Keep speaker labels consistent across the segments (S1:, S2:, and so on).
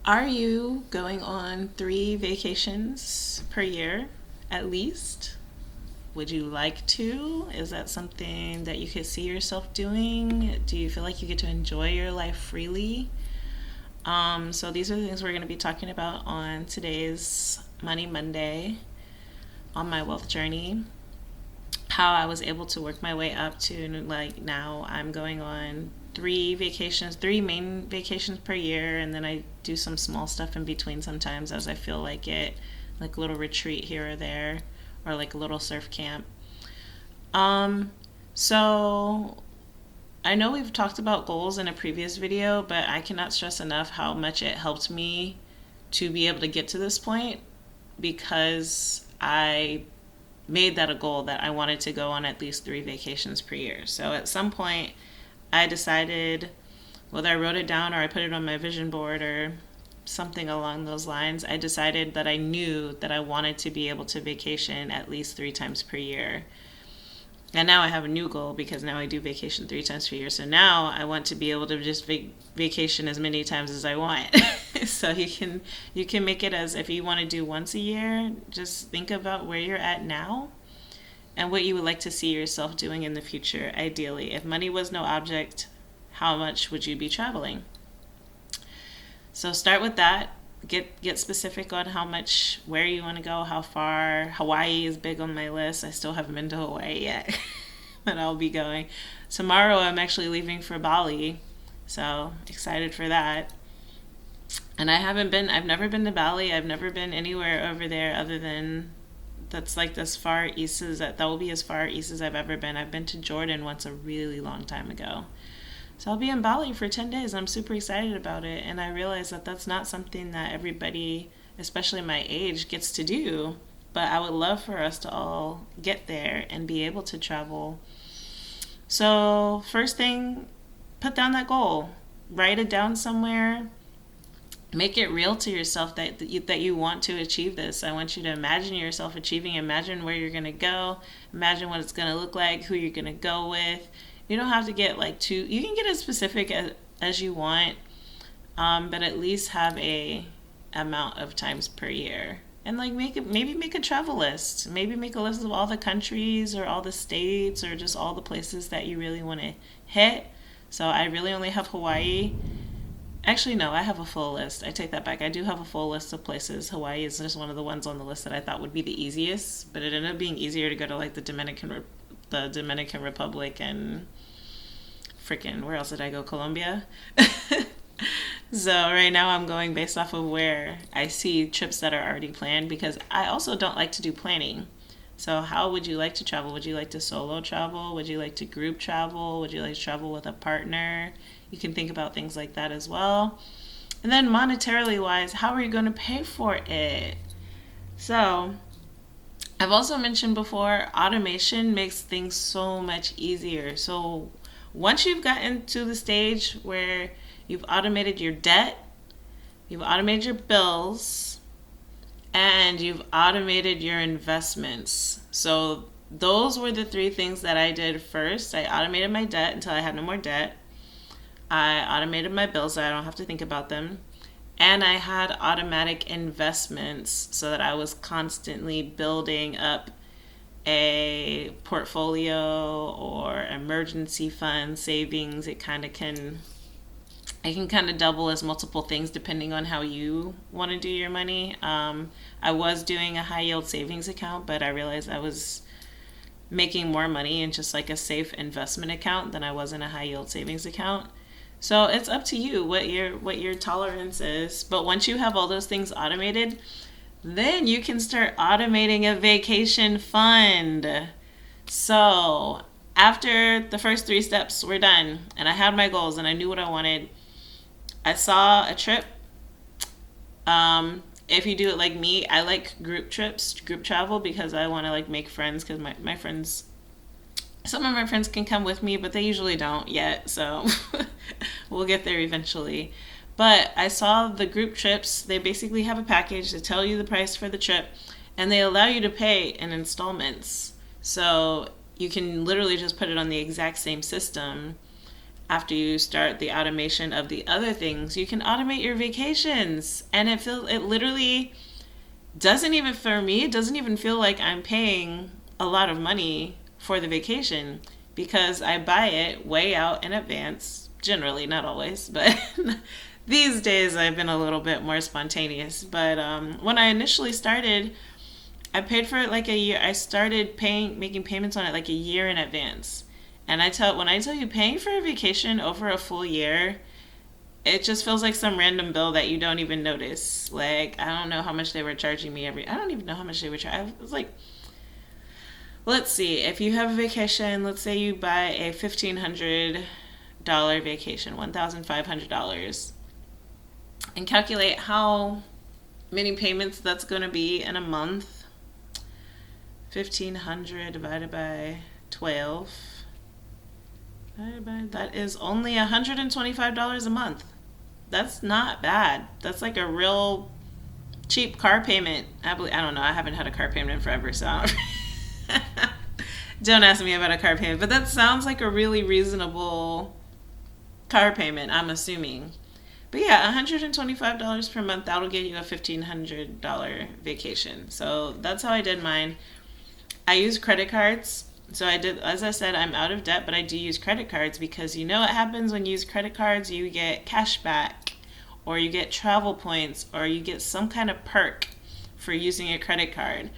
S1: Are you going on 3 vacations per year at least? Would you like to? Is that something that you could see yourself doing? Do you feel like you get to enjoy your life freely? So these are the things we're going to be talking about on today's Money Monday on my wealth journey. How I was able to work my way up to like now I'm going on 3 vacations, 3 main vacations per year, and then I do some small stuff in between sometimes as I feel like it, like a little retreat here or there, or like a little surf camp. Um, so I know we've talked about goals in a previous video, but I cannot stress enough how much it helped me to be able to get to this point because I made that a goal that I wanted to go on at least 3 vacations per year. So at some point, I decided, whether I wrote it down or I put it on my vision board or something along those lines, I decided that I knew that I wanted to be able to vacation at least 3 times per year. And now I have a new goal because now I do vacation 3 times per year. So now I want to be able to just vacation as many times as I want. So you can make it as if you want to do once a year, just think about where you're at now and what you would like to see yourself doing in the future, ideally. If money was no object, how much would you be traveling? So start with that. Get specific on how much, where you want to go, how far. Hawaii is big on my list. I still haven't been to Hawaii yet, but I'll be going. Tomorrow I'm actually leaving for Bali, so excited for that. And I've never been to Bali. I've never been anywhere over there other than that's like as far east as that will be as far east as I've ever been. I've been to Jordan once a really long time ago. So I'll be in Bali for 10 days. I'm super excited about it. And I realize that that's not something that everybody, especially my age, gets to do. But I would love for us to all get there and be able to travel. So, first thing, put down that goal. Write it down somewhere. Make it real to yourself that you want to achieve this. I want you to imagine yourself achieving. Imagine where you're going to go. Imagine what it's going to look like, who you're going to go with. You don't have to get like too, you can get as specific as you want, but at least have a amount of times per year. And like maybe make a travel list. Maybe make a list of all the countries or all the states or just all the places that you really want to hit. So I really only have Hawaii. Actually, no, I have a full list. I take that back. I do have a full list of places. Hawaii is just one of the ones on the list that I thought would be the easiest, but it ended up being easier to go to like the Dominican Republic and freaking where else did I go? Colombia. So right now I'm going based off of where I see trips that are already planned because I also don't like to do planning. So how would you like to travel? Would you like to solo travel? Would you like to group travel? Would you like to travel with a partner? You can think about things like that as well. And then monetarily wise, how are you going to pay for it? So I've also mentioned before, automation makes things so much easier. So once you've gotten to the stage where you've automated your debt, you've automated your bills, and you've automated your investments. So those were the 3 things that I did first. I automated my debt until I had no more debt. I automated my bills so I don't have to think about them. And I had automatic investments so that I was constantly building up a portfolio or emergency fund savings. It can kind of double as multiple things depending on how you want to do your money. I was doing a high yield savings account, but I realized I was making more money in just like a safe investment account than I was in a high yield savings account. So it's up to you what your tolerance is. But once you have all those things automated, then you can start automating a vacation fund. So after the first 3 steps were done and I had my goals and I knew what I wanted, I saw a trip. If you do it like me, I like group trips, group travel because I want to like make friends because my friends, some of my friends can come with me, but they usually don't yet. So we'll get there eventually. But I saw the group trips. They basically have a package. They tell you the price for the trip and they allow you to pay in installments. So you can literally just put it on the exact same system after you start the automation of the other things, you can automate your vacations. And it literally doesn't even, for me, it doesn't even feel like I'm paying a lot of money for the vacation because I buy it way out in advance. Generally, not always, but these days I've been a little bit more spontaneous. But when I initially started, I paid for it like a year. I started making payments on it like a year in advance. And when I tell you paying for a vacation over a full year, it just feels like some random bill that you don't even notice. Like, I don't know how much they were charging me I don't even know how much they were charging. It was like, let's see, if you have a vacation, let's say you buy a $1,500 vacation, $1,500, and calculate how many payments that's going to be in a month. 1,500 divided by 12. That is only $125 a month. That's not bad. That's like a real cheap car payment. I don't know. I haven't had a car payment in forever, so I don't ask me about a car payment. But that sounds like a really reasonable car payment, I'm assuming. But yeah, $125 per month, that'll get you a $1,500 vacation. So that's how I did mine. I use credit cards. So I did, as I said, I'm out of debt, but I do use credit cards because you know what happens when you use credit cards? You get cash back, or you get travel points, or you get some kind of perk for using a credit card.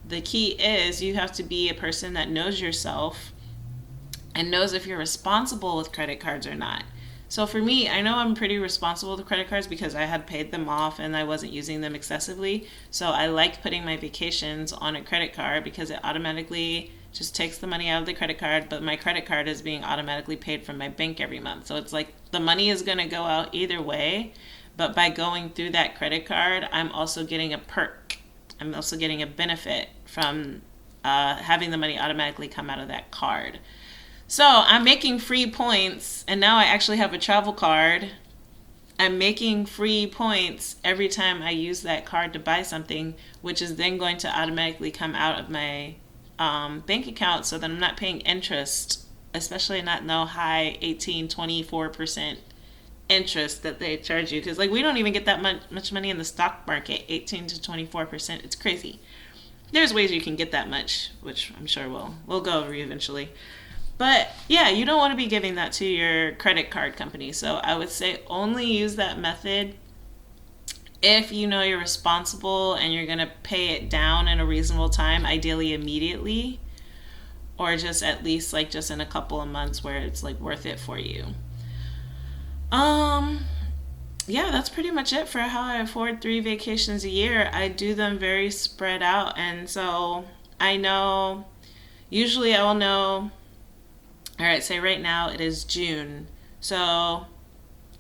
S1: The key is you have to be a person that knows yourself and knows if you're responsible with credit cards or not. So for me, I know I'm pretty responsible with credit cards because I had paid them off and I wasn't using them excessively. So I like putting my vacations on a credit card because it automatically just takes the money out of the credit card, but my credit card is being automatically paid from my bank every month. So it's like the money is going to go out either way, but by going through that credit card, I'm also getting a perk. I'm also getting a benefit from having the money automatically come out of that card. So I'm making free points, and now I actually have a travel card. I'm making free points every time I use that card to buy something, which is then going to automatically come out of my bank account so that I'm not paying interest, especially not no high 18, 24% interest that they charge you. Because like we don't even get that much money in the stock market, 18 to 24%. It's crazy. There's ways you can get that much, which I'm sure we'll go over eventually. But yeah, you don't want to be giving that to your credit card company. So I would say only use that method if you know you're responsible and you're going to pay it down in a reasonable time, ideally immediately, or just at least like just in a couple of months where it's like worth it for you. Yeah, that's pretty much it for how I afford 3 vacations a year. I do them very spread out, and so I know, usually I will know. All right, say right now it is June. So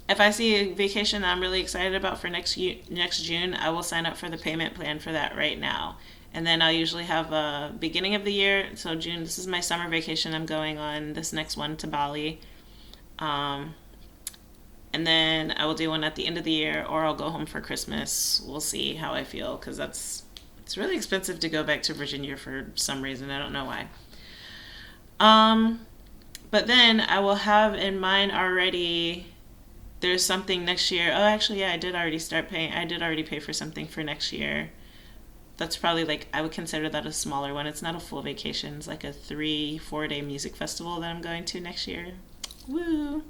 S1: if I see a vacation that I'm really excited about for next June, I will sign up for the payment plan for that right now. And then I'll usually have a beginning of the year. So June, this is my summer vacation. I'm going on this next one to Bali. And then I will do one at the end of the year, or I'll go home for Christmas. We'll see how I feel, because it's really expensive to go back to Virginia for some reason. I don't know why. But then I will have in mind already, there's something next year. Oh, actually, yeah, I did already pay for something for next year. That's probably like, I would consider that a smaller one. It's not a full vacation. It's like a 3-4 day music festival that I'm going to next year. Woo!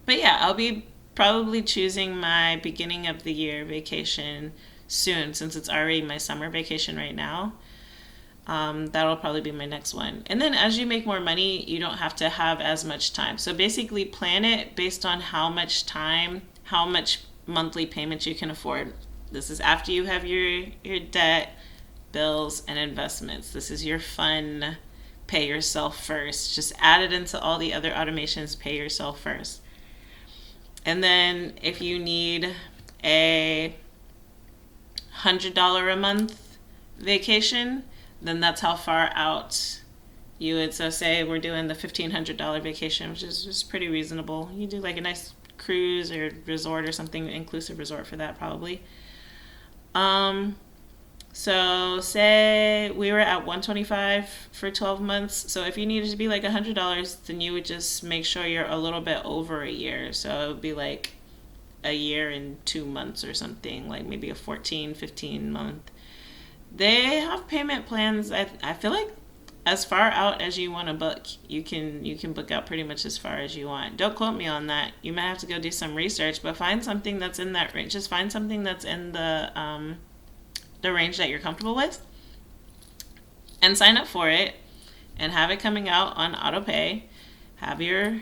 S1: But yeah, I'll be probably choosing my beginning of the year vacation soon, since it's already my summer vacation right now. That'll probably be my next one. And then as you make more money, you don't have to have as much time. So basically plan it based on how much time, how much monthly payments you can afford. This is after you have your debt, bills, and investments. This is your fun, pay yourself first. Just add it into all the other automations, pay yourself first. And then if you need a $100 a month vacation, then that's how far out you would. So say we're doing the $1,500 vacation, which is just pretty reasonable. You do like a nice cruise or resort or something, inclusive resort for that probably. So say we were at 125 for 12 months. So if you needed to be like $100, then you would just make sure you're a little bit over a year. So it would be like a year and 2 months or something, like maybe a 14, 15 month. They have payment plans. I feel like as far out as you want to book, you can book out pretty much as far as you want. Don't quote me on that. You might have to go do some research, but find something that's in that range. Just find something that's in the range that you're comfortable with, and sign up for it, and have it coming out on auto pay. Have your,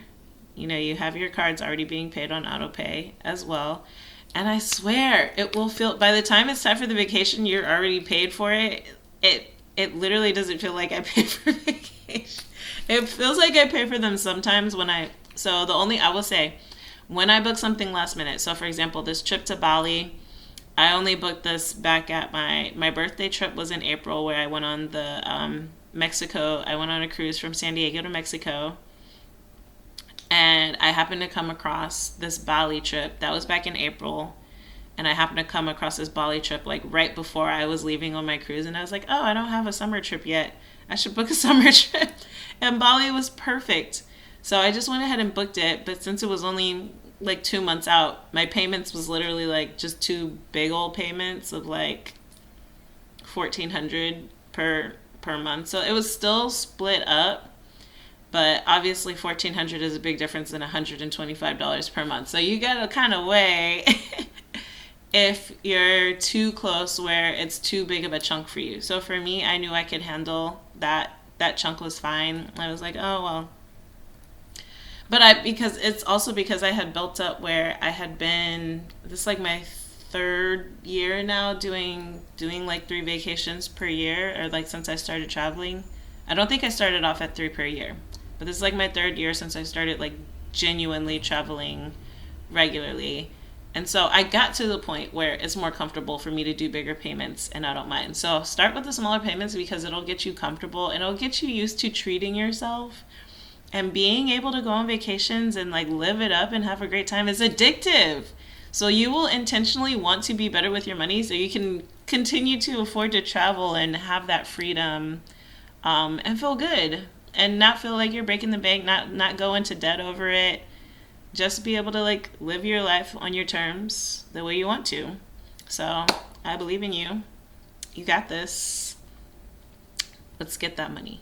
S1: you have your cards already being paid on auto pay as well. And I swear it will feel, by the time it's time for the vacation, you're already paid for it. It literally doesn't feel like I paid for vacation. It feels like I pay for them sometimes so the only, I will say, when I book something last minute, so for example, this trip to Bali, I only booked this back at my birthday trip was in April, where I went on the Mexico. I went on a cruise from San Diego to Mexico, and I happened to come across this Bali trip. That was back in April, and I happened to come across this Bali trip like right before I was leaving on my cruise, and I was like, oh, I don't have a summer trip yet. I should book a summer trip. And Bali was perfect. So I just went ahead and booked it, but since it was only like 2 months out, my payments was literally like just two big old payments of like 1,400 per month. So it was still split up, but obviously 1,400 is a big difference than $125 per month. So you gotta kind of weigh if you're too close where it's too big of a chunk for you. So for me, I knew I could handle that. That chunk was fine. I was like, oh well. But because it's also because I had built up where I had been, this is like my third year now doing like 3 vacations per year, or like since I started traveling. I don't think I started off at 3 per year, but this is like my third year since I started like genuinely traveling regularly. And so I got to the point where it's more comfortable for me to do bigger payments, and I don't mind. So start with the smaller payments because it'll get you comfortable and it'll get you used to treating yourself. And being able to go on vacations and like live it up and have a great time is addictive. So you will intentionally want to be better with your money so you can continue to afford to travel and have that freedom, and feel good and not feel like you're breaking the bank, not go into debt over it. Just be able to like live your life on your terms the way you want to. So I believe in you. You got this. Let's get that money.